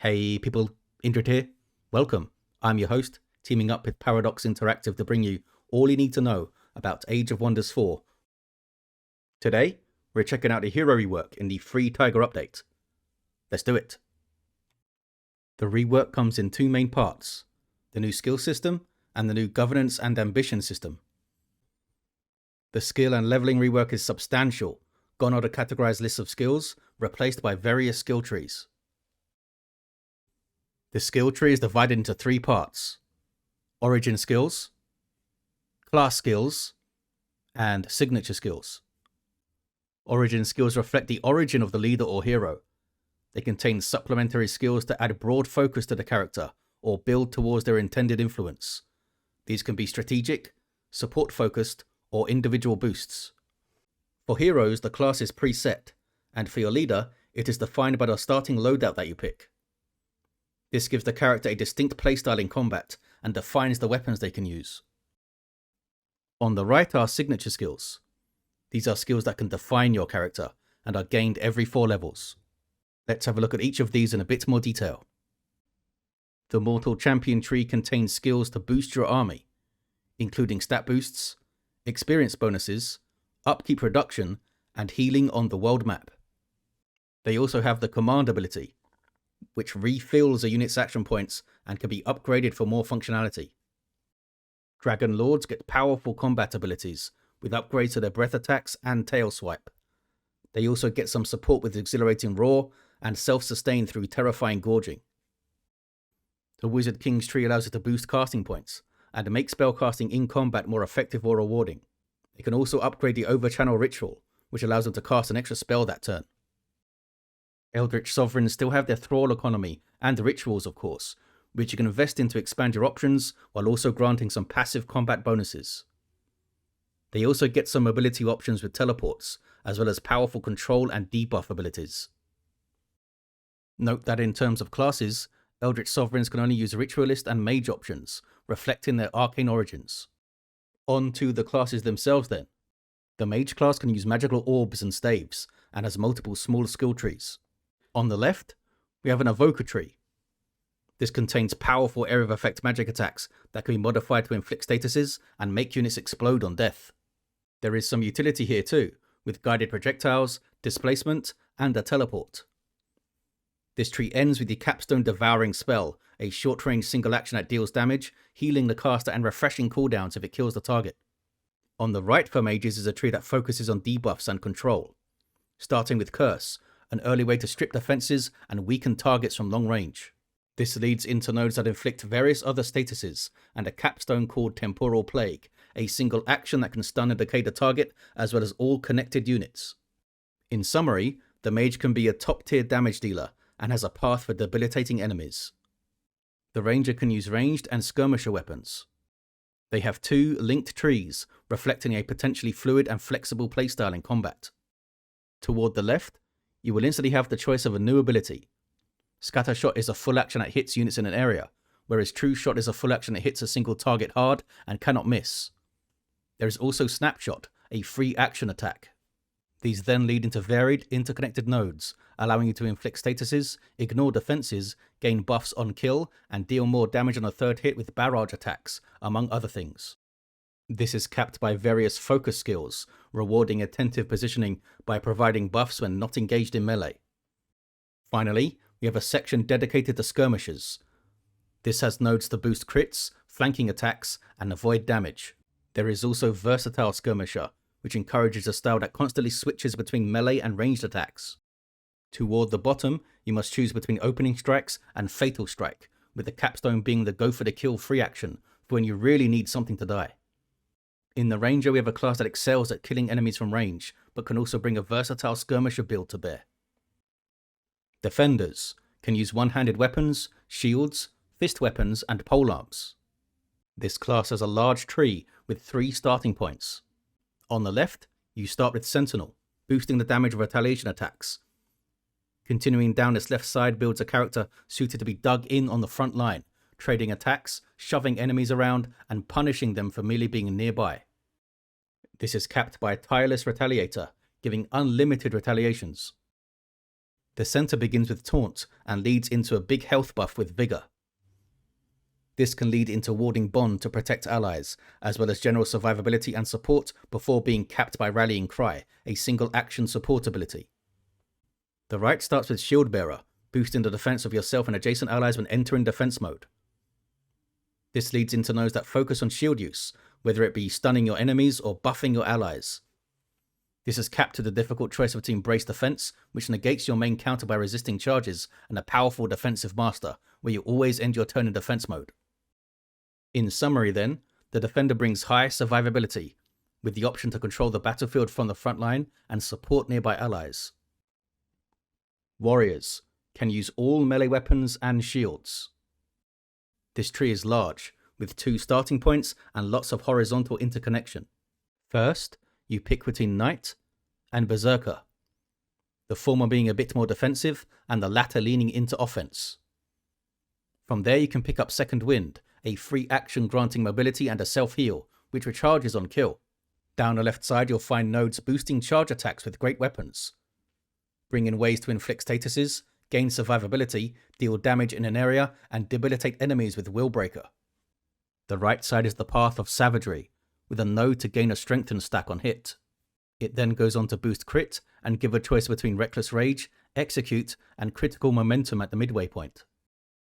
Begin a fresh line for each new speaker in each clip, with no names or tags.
Hey people, Indrid here. Welcome. I'm your host, teaming up with Paradoxinteractive to bring you all you need to know about Age of Wonders 4. Today, we're checking out the hero rework in the Free Tiger update. Let's do it. The rework comes in two main parts, the new skill system and the new governance and ambition system. The skill and leveling rework is substantial, gone are the categorized lists of skills, replaced by various skill trees. The skill tree is divided into three parts: origin skills, class skills, and signature skills. Origin skills reflect the origin of the leader or hero. They contain supplementary skills to add broad focus to the character or build towards their intended influence. These can be strategic, support focused, or individual boosts. For heroes, the class is preset, and for your leader, it is defined by the starting loadout that you pick. This gives the character a distinct playstyle in combat and defines the weapons they can use. On the right are signature skills. These are skills that can define your character and are gained every 4 levels. Let's have a look at each of these in a bit more detail. The Mortal Champion tree contains skills to boost your army, including stat boosts, experience bonuses, upkeep reduction, and healing on the world map. They also have the Command ability, which refills a unit's action points and can be upgraded for more functionality. Dragon Lords get powerful combat abilities, with upgrades to their breath attacks and tail swipe. They also get some support with exhilarating roar and self-sustain through terrifying gorging. The Wizard King's tree allows you to boost casting points and make spellcasting in combat more effective or rewarding. It can also upgrade the Overchannel Ritual, which allows them to cast an extra spell that turn. Eldritch Sovereigns still have their Thrall economy and rituals, of course, which you can invest in to expand your options while also granting some passive combat bonuses. They also get some mobility options with teleports, as well as powerful control and debuff abilities. Note that in terms of classes, Eldritch Sovereigns can only use Ritualist and Mage options, reflecting their arcane origins. On to the classes themselves then. The Mage class can use magical orbs and staves, and has multiple small skill trees. On the left, we have an Evoker tree. This contains powerful area of effect magic attacks that can be modified to inflict statuses and make units explode on death. There is some utility here too, with guided projectiles, displacement, and a teleport. This tree ends with the Capstone Devouring spell, a short-range single action that deals damage, healing the caster and refreshing cooldowns if it kills the target. On the right for mages is a tree that focuses on debuffs and control, starting with Curse, an early way to strip defenses and weaken targets from long range. This leads into nodes that inflict various other statuses, and a capstone called Temporal Plague, a single action that can stun and decay the target, as well as all connected units. In summary, the mage can be a top-tier damage dealer, and has a path for debilitating enemies. The ranger can use ranged and skirmisher weapons. They have 2 linked trees, reflecting a potentially fluid and flexible playstyle in combat. Toward the left, you will instantly have the choice of a new ability. Scattershot is a full action that hits units in an area, whereas True Shot is a full action that hits a single target hard and cannot miss. There is also Snapshot, a free action attack. These then lead into varied, interconnected nodes, allowing you to inflict statuses, ignore defenses, gain buffs on kill, and deal more damage on a third hit with barrage attacks, among other things. This is capped by various focus skills, rewarding attentive positioning by providing buffs when not engaged in melee. Finally, we have a section dedicated to skirmishers. This has nodes to boost crits, flanking attacks, and avoid damage. There is also Versatile Skirmisher, which encourages a style that constantly switches between melee and ranged attacks. Toward the bottom, you must choose between Opening Strikes and Fatal Strike, with the capstone being the go for the kill free action for when you really need something to die. In the Ranger, we have a class that excels at killing enemies from range, but can also bring a versatile skirmisher build to bear. Defenders can use one-handed weapons, shields, fist weapons, and polearms. This class has a large tree with 3 starting points. On the left, you start with Sentinel, boosting the damage of retaliation attacks. Continuing down this left side builds a character suited to be dug in on the front line, trading attacks, shoving enemies around, and punishing them for merely being nearby. This is capped by a Tireless Retaliator, giving unlimited retaliations. The center begins with Taunt and leads into a big health buff with Vigor. This can lead into warding Bond to protect allies, as well as general survivability and support before being capped by Rallying Cry, a single action support ability. The right starts with Shield Bearer, boosting the defense of yourself and adjacent allies when entering defense mode. This leads into those that focus on shield use, whether it be stunning your enemies or buffing your allies. This is capped to the difficult choice between Brace Defense, which negates your main counter by resisting charges, and a powerful Defensive Master, where you always end your turn in defense mode. In summary then, the Defender brings high survivability, with the option to control the battlefield from the front line and support nearby allies. Warriors can use all melee weapons and shields. This tree is large, with 2 starting points and lots of horizontal interconnection. First, you pick between Knight and Berserker, the former being a bit more defensive and the latter leaning into offense. From there you can pick up Second Wind, a free action granting mobility and a self-heal, which recharges on kill. Down the left side you'll find nodes boosting charge attacks with great weapons. Bring in ways to inflict statuses, gain survivability, deal damage in an area, and debilitate enemies with Willbreaker. The right side is the Path of Savagery, with a node to gain a strengthened stack on hit. It then goes on to boost crit and give a choice between Reckless Rage, Execute, and Critical Momentum at the midway point.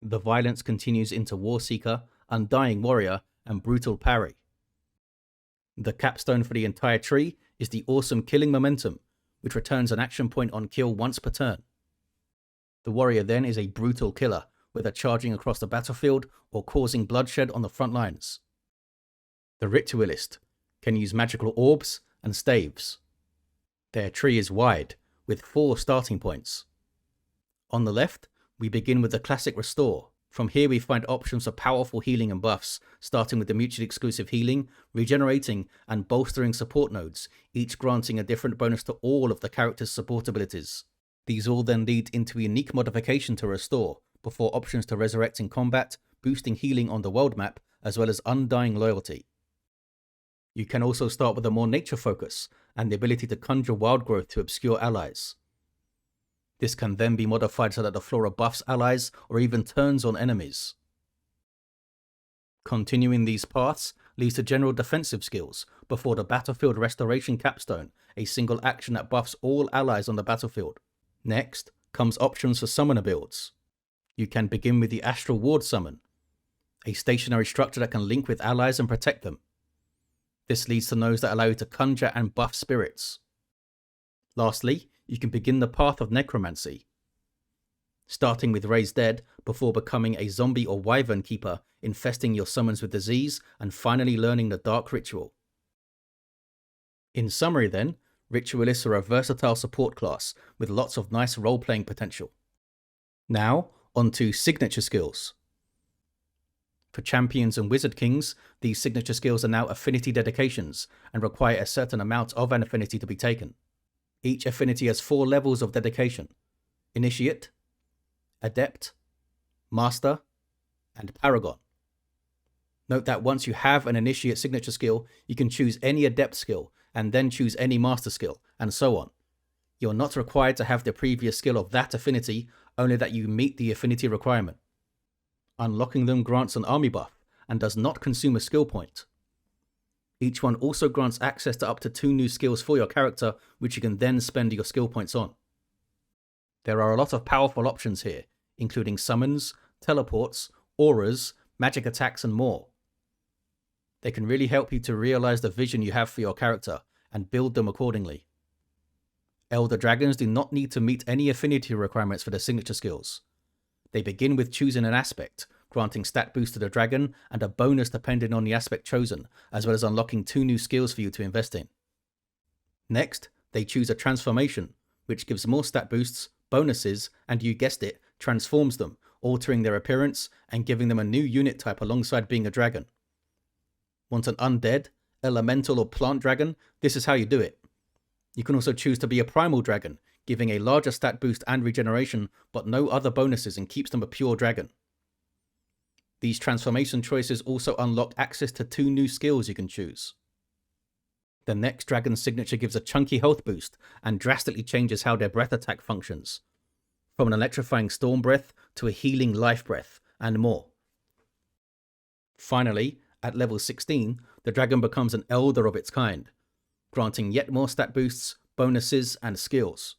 The violence continues into Warseeker, Undying Warrior, and Brutal Parry. The capstone for the entire tree is the awesome Killing Momentum, which returns an action point on kill once per turn. The warrior then is a brutal killer, whether charging across the battlefield or causing bloodshed on the front lines. The Ritualist can use magical orbs and staves. Their tree is wide, with 4 starting points. On the left, we begin with the classic Restore. From here we find options for powerful healing and buffs, starting with the mutually exclusive healing, regenerating, and bolstering support nodes, each granting a different bonus to all of the character's support abilities. These all then lead into a unique modification to Restore, before options to resurrect in combat, boosting healing on the world map, as well as Undying Loyalty. You can also start with a more nature focus, and the ability to conjure wild growth to obscure allies. This can then be modified so that the flora buffs allies, or even turns on enemies. Continuing these paths leads to general defensive skills, before the Battlefield Restoration Capstone, a single action that buffs all allies on the battlefield. Next comes options for summoner builds. You can begin with the Astral Ward Summon, a stationary structure that can link with allies and protect them. This leads to those that allow you to conjure and buff spirits. Lastly, you can begin the path of Necromancy, starting with Raise Dead before becoming a zombie or wyvern keeper, infesting your summons with disease, and finally learning the Dark Ritual. In summary then, Ritualists are a versatile support class with lots of nice role-playing potential. Now, on to signature skills. For champions and wizard kings, these signature skills are now affinity dedications and require a certain amount of an affinity to be taken. Each affinity has 4 levels of dedication: Initiate, Adept, Master, and Paragon. Note that once you have an Initiate signature skill, you can choose any Adept skill, and then choose any Master skill, and so on. You're not required to have the previous skill of that affinity, only that you meet the affinity requirement. Unlocking them grants an army buff, and does not consume a skill point. Each one also grants access to up to 2 new skills for your character, which you can then spend your skill points on. There are a lot of powerful options here, including summons, teleports, auras, magic attacks, and more. They can really help you to realize the vision you have for your character, and build them accordingly. Elder Dragons do not need to meet any affinity requirements for their signature skills. They begin with choosing an aspect, granting stat boost to the dragon, and a bonus depending on the aspect chosen, as well as unlocking 2 new skills for you to invest in. Next, they choose a transformation, which gives more stat boosts, bonuses, and you guessed it, transforms them, altering their appearance and giving them a new unit type alongside being a dragon. Want an undead, elemental, or plant dragon? This is how you do it. You can also choose to be a primal dragon, giving a larger stat boost and regeneration, but no other bonuses, and keeps them a pure dragon. These transformation choices also unlock access to 2 new skills you can choose. The next dragon signature gives a chunky health boost and drastically changes how their breath attack functions. from an electrifying storm breath to a healing life breath, and more. Finally, at level 16, the dragon becomes an elder of its kind, granting yet more stat boosts, bonuses, and skills.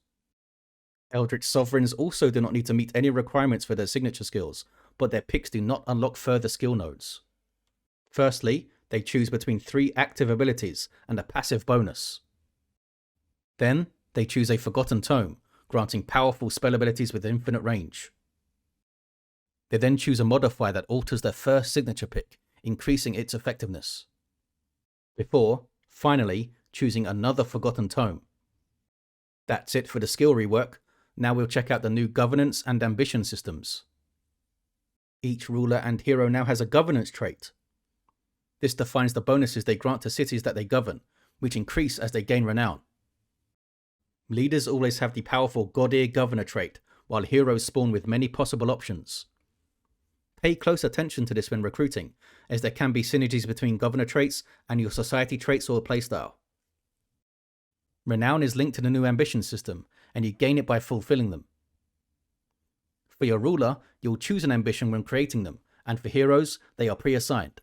Eldritch Sovereigns also do not need to meet any requirements for their signature skills, but their picks do not unlock further skill nodes. Firstly, they choose between 3 active abilities and a passive bonus. Then, they choose a Forgotten Tome, granting powerful spell abilities with infinite range. They then choose a modifier that alters their first signature pick, increasing its effectiveness. Before, finally, choosing another Forgotten Tome. That's it for the skill rework. Now we'll check out the new governance and ambition systems. Each ruler and hero now has a governance trait. This defines the bonuses they grant to cities that they govern, which increase as they gain renown. Leaders always have the powerful God-Ear Governor trait, while heroes spawn with many possible options. Pay close attention to this when recruiting, as there can be synergies between governor traits and your society traits or playstyle. Renown is linked to the new ambition system, and you gain it by fulfilling them. For your ruler, you'll choose an ambition when creating them, and for heroes, they are pre-assigned.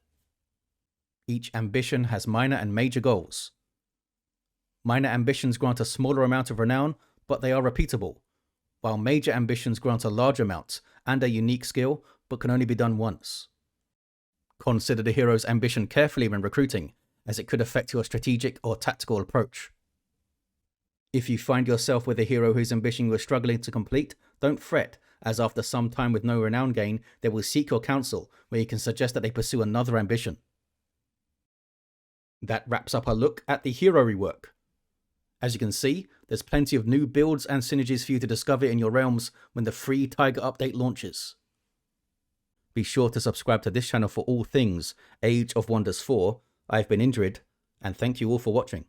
Each ambition has minor and major goals. Minor ambitions grant a smaller amount of renown, but they are repeatable, while major ambitions grant a large amount and a unique skill, but can only be done once. Consider the hero's ambition carefully when recruiting, as it could affect your strategic or tactical approach. If you find yourself with a hero whose ambition you are struggling to complete, don't fret, as after some time with no renown gain, they will seek your counsel, where you can suggest that they pursue another ambition. That wraps up our look at the hero rework. As you can see, there's plenty of new builds and synergies for you to discover in your realms when the free Tiger update launches. Be sure to subscribe to this channel for all things Age of Wonders 4. I've been Indrid, and thank you all for watching.